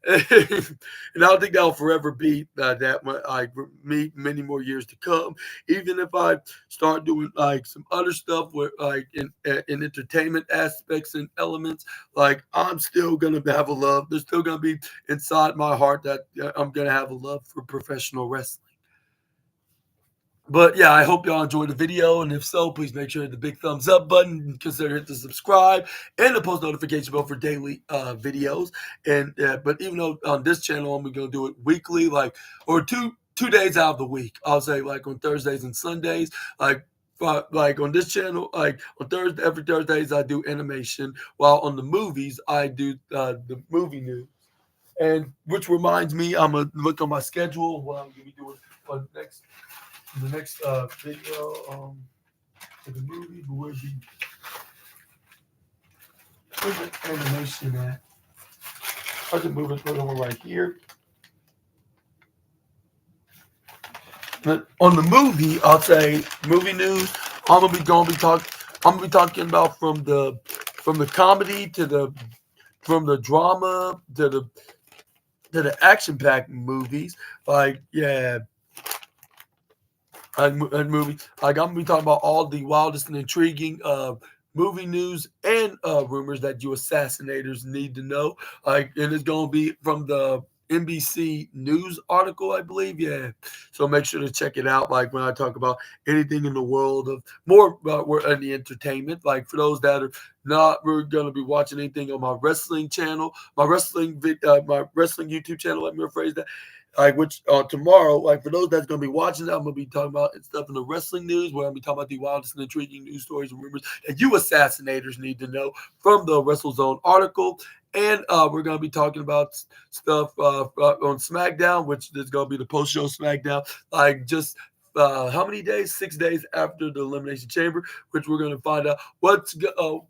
Speaker 1: And I don't think that'll forever be that one. Like for me, many more years to come. Even if I start doing like some other stuff with like in entertainment aspects and elements, like I'm still gonna have a love. There's still gonna be inside my heart that I'm gonna have a love for professional wrestling. But yeah, I hope y'all enjoyed the video, and if so, please make sure to hit the big thumbs up button and consider hitting the subscribe and the post notification bell for daily videos. And but even though on this channel I'm gonna do it weekly, like or two days out of the week, I'll say like on Thursdays and Sundays, like on this channel, like on Thursday, every Thursdays I do animation, while on the movies I do the movie news. And which reminds me, I'm gonna look on my schedule. What I'm gonna be doing for the next video for the movie, but where's the animation at? I can move it over right here. But on the movie, I'll say movie news. I'm gonna be talking about from the comedy to from the drama to the action packed movies. Like yeah. And movies. Like I'm gonna be talking about all the wildest and intriguing movie news and rumors that you assassinators need to know. Like, and it's gonna be from the NBC News article, I believe. Yeah, so make sure to check it out. Like when I talk about anything in the world of more in the entertainment. Like for those that are not, we're gonna be watching anything on my wrestling channel, my wrestling YouTube channel. Let me rephrase that. Like which tomorrow, like for those that's gonna be watching that, I'm gonna be talking about stuff in the wrestling news, where I'm gonna be talking about the wildest and intriguing news stories and rumors that you assassinators need to know from the WrestleZone article. And we're gonna be talking about stuff on SmackDown, which is gonna be the post-show SmackDown, like just how many days? 6 days after the Elimination Chamber, which we're gonna find out what to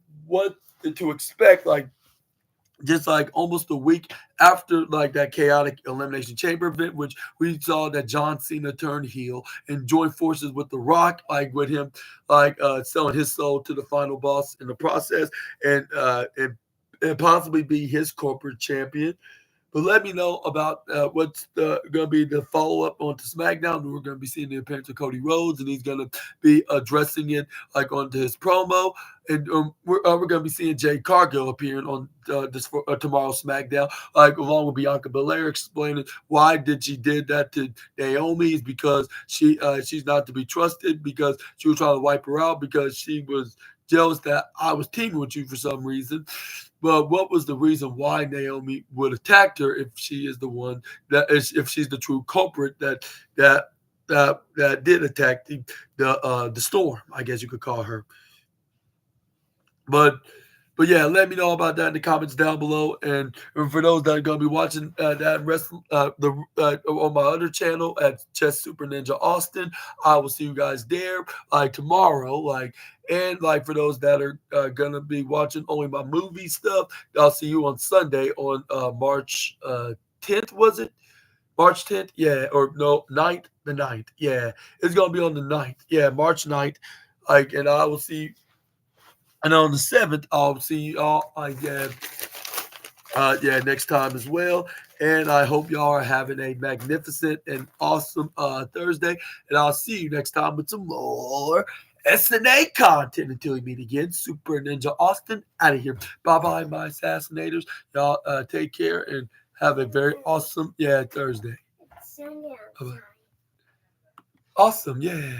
Speaker 1: expect, like just like almost a week after like that chaotic Elimination Chamber event, which we saw that John Cena turned heel and joined forces with The Rock, like with him like selling his soul to the final boss in the process, and possibly be his corporate champion. But let me know about what's going to be the follow-up onto SmackDown. We're going to be seeing the appearance of Cody Rhodes, and he's going to be addressing it like onto his promo. And we're going to be seeing Jade Cargill appearing on tomorrow's SmackDown, like along with Bianca Belair, explaining why did she did that to Naomi. Is because she's not to be trusted, because she was trying to wipe her out, because she was jealous that I was teaming with you for some reason. But what was the reason why Naomi would attack her if she is the one if she's the true culprit that did attack the Storm, I guess you could call her. But yeah, let me know about that in the comments down below. And for those that are going to be watching that wrestling on my other channel at Chess Super Ninja Austin, I will see you guys there like tomorrow. And for those that are going to be watching only my movie stuff, I'll see you on Sunday on March 10th, was it? March 10th? Yeah, or no, 9th? The 9th. Yeah, it's going to be on the 9th. Yeah, March 9th. And I will see. And on the 7th, I'll see you all next time as well. And I hope y'all are having a magnificent and awesome Thursday. And I'll see you next time with some more SNA content. Until we meet again, Super Ninja Austin out of here. Bye-bye, my assassinators. Y'all take care and have a very awesome Thursday. Bye-bye. Awesome, yeah.